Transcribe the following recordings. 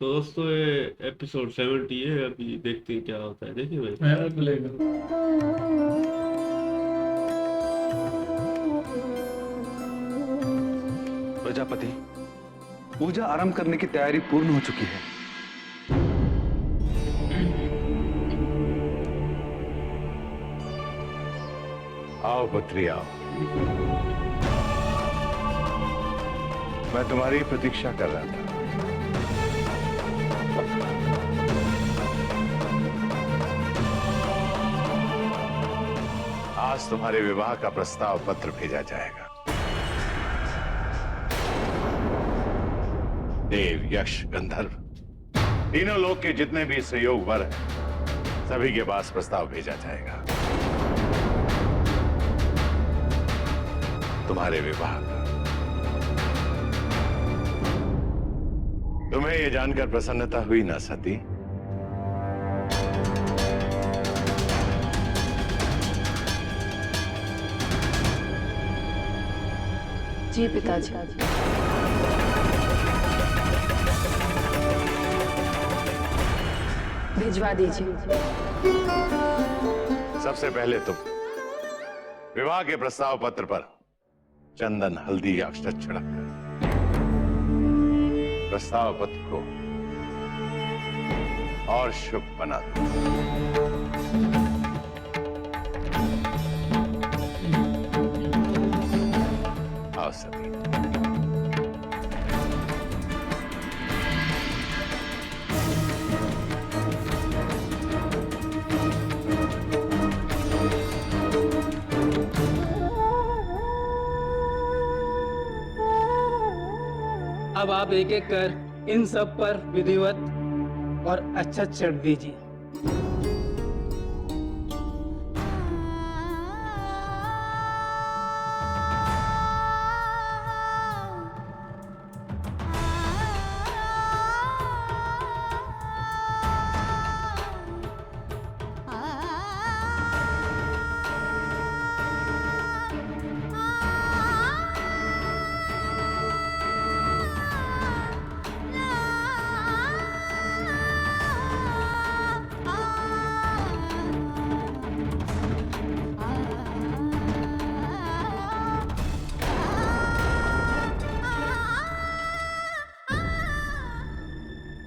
तो दोस्तों ये एपिसोड 70 है। अभी देखते हैं क्या होता है। देखिए भाई। नया प्लेग। प्रजापति, पूजा आरंभ करने की तैयारी पूर्ण हो चुकी है। आओ पुत्री आओ। मैं तुम्हारी प्रतीक्षा कर रहा था। आज तुम्हारे विवाह का प्रस्ताव पत्र भेजा जाएगा। देव, यक्ष, गंधर्व, तीनों लोग के जितने भी सहयोग वर हैं, सभी के पास प्रस्ताव भेजा जाएगा तुम्हारे विवाह का। तुम्हें यह जानकर प्रसन्नता हुई ना सती? जी पिताजी। भिजवा दीजिए। सबसे पहले तुम विवाह के प्रस्ताव पत्र पर चंदन, हल्दी, अक्षत छिड़ककर प्रस्ताव पत्र को और शुभ बना दो। आओ सभी। अब आप एक एक कर इन सब पर विधिवत और अच्छा चढ़ दीजिए।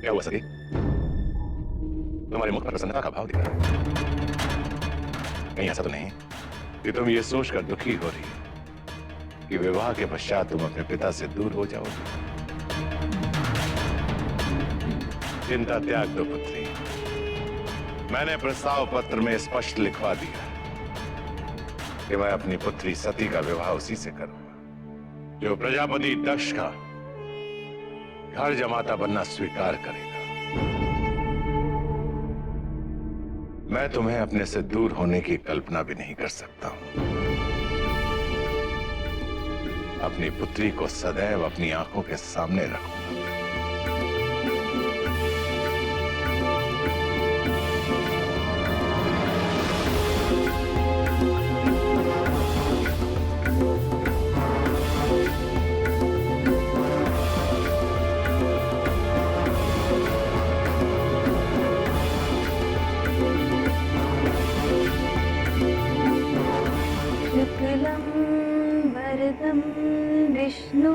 क्या हुआ सखी? तुम्हारे मुख पर प्रसन्नता का भाव दिख रहा है। कहीं ऐसा तो नहीं कि तुम ये सोचकर दुखी हो रही हो कि विवाह के पश्चात तुम अपने पिता से दूर हो जाओगे? चिंता त्याग दो पुत्री। मैंने प्रस्ताव पत्र में स्पष्ट लिखवा दिया कि मैं अपनी पुत्री सती का विवाह उसी से करूंगा जो प्रजापति दक्ष का घर जमाता बनना स्वीकार करेगा। मैं तुम्हें अपने से दूर होने की कल्पना भी नहीं कर सकता हूं। अपनी पुत्री को सदैव अपनी आंखों के सामने रखूंगा। शुक्लं वरदं विष्णु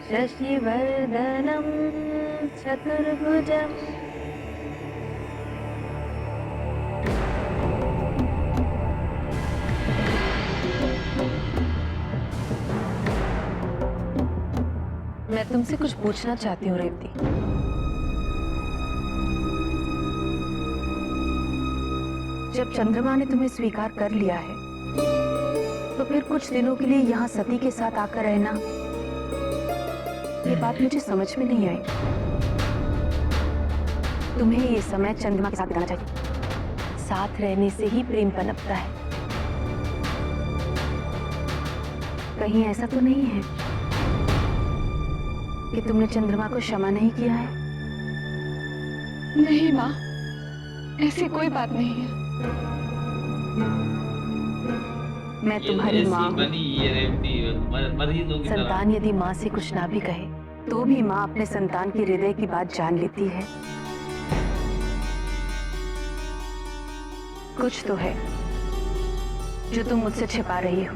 शशिवर्धनं चतुर्भुजम्। मैं तुमसे कुछ पूछना चाहती हूँ रेवती। जब चंद्रमा ने तुम्हें स्वीकार कर लिया है तो फिर कुछ दिनों के लिए यहाँ सती के साथ आकर रहना, ये बात मुझे समझ में नहीं आई। तुम्हें ये समय चंद्रमा के साथ बिताना चाहिए। साथ रहने से ही प्रेम पनपता है। कहीं ऐसा तो नहीं है कि तुमने चंद्रमा को क्षमा नहीं किया है? नहीं माँ, ऐसी कोई बात नहीं है। मैं तुम्हारी माँ हूँ। बनी ये रेवती मरीजों की तरह। संतान यदि माँ से कुछ ना भी कहे तो भी माँ अपने संतान की हृदय की बात जान लेती है। कुछ तो है जो तुम मुझसे छिपा रही हो।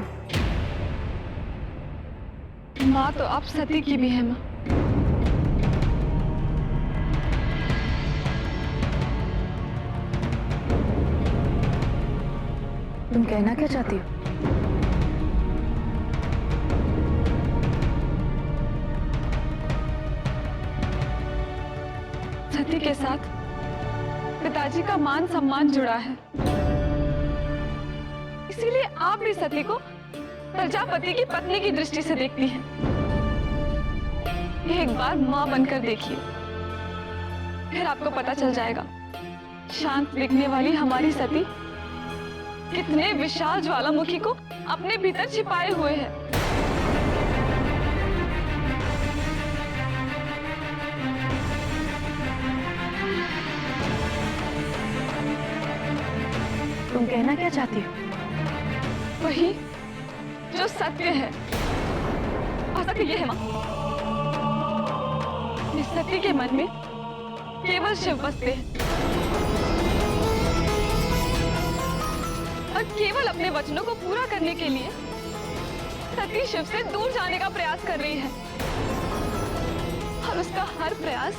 माँ तो आप सती की भी है माँ। तुम कहना क्या चाहती हो? सती के साथ पिताजी का मान सम्मान जुड़ा है, इसीलिए आप भी सती को प्रजापति की पत्नी की दृष्टि से देखती हैं। एक बार माँ बनकर देखिए, फिर आपको पता चल जाएगा शांत दिखने वाली हमारी सती कितने विशाल ज्वालामुखी को अपने भीतर छिपाए हुए है। तुम कहना क्या चाहती हो? वही जो सत्य है। और सत्य ये है माँ, इस सती के मन में केवल शिव बसते हैं और केवल अपने वचनों को पूरा करने के लिए सती शिव से दूर जाने का प्रयास कर रही है। और उसका हर प्रयास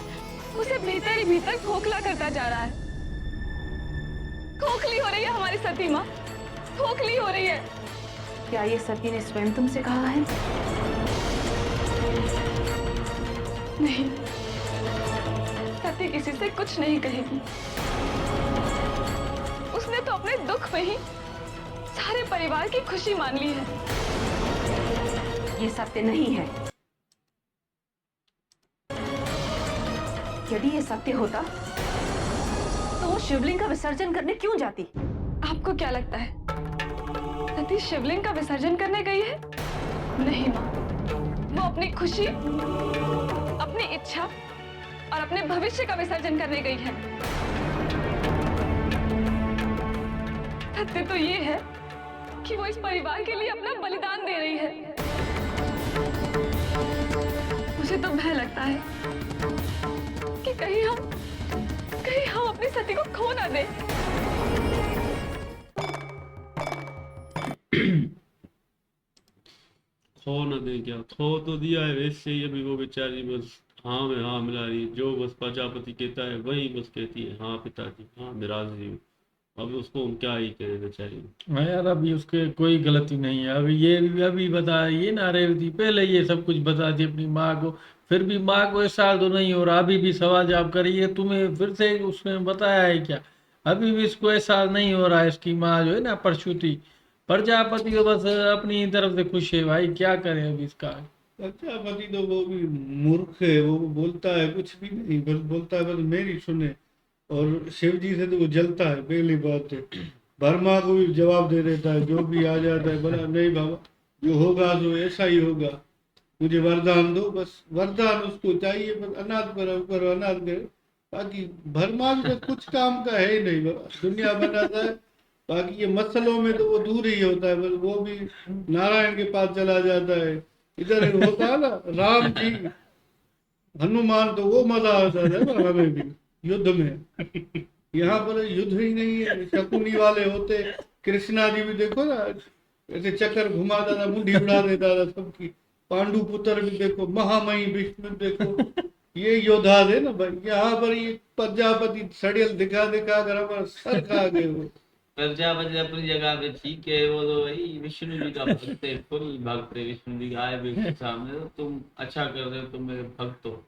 उसे भीतर ही भीतर खोखला करता जा रहा है। खोखली हो रही है हमारी सती माँ, खोखली हो रही है। क्या ये सती ने स्वयं तुमसे कहा है? नहीं, सती किसी से कुछ नहीं कहेगी। उसने तो अपने दुख में ही सारे परिवार की खुशी मान ली है। ये सत्य नहीं है। यदि ये सत्य होता तो वो शिवलिंग का विसर्जन करने क्यों जाती? आपको क्या लगता है सती शिवलिंग का विसर्जन करने गई है? नहीं माँ, वो अपनी खुशी, अपनी इच्छा और अपने भविष्य का विसर्जन करने गई है। सत्य तो ये है कि वो इस परिवार के लिए अपना बलिदान दे रही है। मुझे तो भय लगता है कि कहीं हम अपनी सती को खो ना दें। खो न दे क्या, खो तो दिया है, वैसे ही अभी वो बेचारी बस हाँ में हाँ मिला रही है। जो बस प्रजापति कहता है वही बस कहती है हाँ पिताजी, हाँ मैं राजी हूँ। अब उसको हम क्या ही कहें बेचारी। हाँ यार, अभी उसके कोई गलती नहीं है। अभी ये अभी बता ये ना रेवती पहले ये सब कुछ बता दी अपनी माँ को, फिर भी माँ को एहसास तो नहीं हो रहा। अभी भी सवाल जवाब करी है, तुम्हें फिर से उसने बताया है क्या? अभी भी इसको एहसास नहीं हो रहा है। इसकी माँ जो है ना प्रसूति प्रजापति को बस अपनी तरफ से खुश है। भाई क्या करें अभी इसका? प्रजापति तो वो भी मूर्ख है, वो बोलता है कुछ भी नहीं, बस बोलता है बस मेरी सुने। और शिव जी से तो वो जलता है, पहली बात है। वर्मा को भी जवाब दे देता है, जो भी आ जाता है बोला नहीं बाबा जो होगा तो ऐसा ही होगा, मुझे वरदान दो। बस वरदान उसको चाहिए, बस अनाथ करो अनाथ करो। बाकी वर्मा भी तो कुछ काम का है ही नहीं बाबा, दुनिया बनाता है। बाकी ये मसलों में तो वो दूर ही होता है, बस वो भी नारायण के पास चला जाता है। इधर होता है ना राम जी हनुमान, तो वो मजा आता है ना हमें भी युद्ध में। यहाँ पर युद्ध ही नहीं है, शकुनी वाले होते। कृष्णा जी भी देखो ना ऐसे चक्कर घुमाता था, मुंडी उड़ा देता था सबकी। पांडु पुत्र भी देखो, महामही विष्णु देखो, ये योद्धा थे ना भाई। यहाँ पर ये प्रजापति सड़ियल दिखा कर हमारा सर खा गए। वो प्रजापति अपनी जगह पे ठीक है, वो तो वही विष्णु जी का भक्त है, फुल भक्त है विष्णु जी। आए भी सामने तो तुम अच्छा कर रहे हो, तुम मेरे भक्त हो।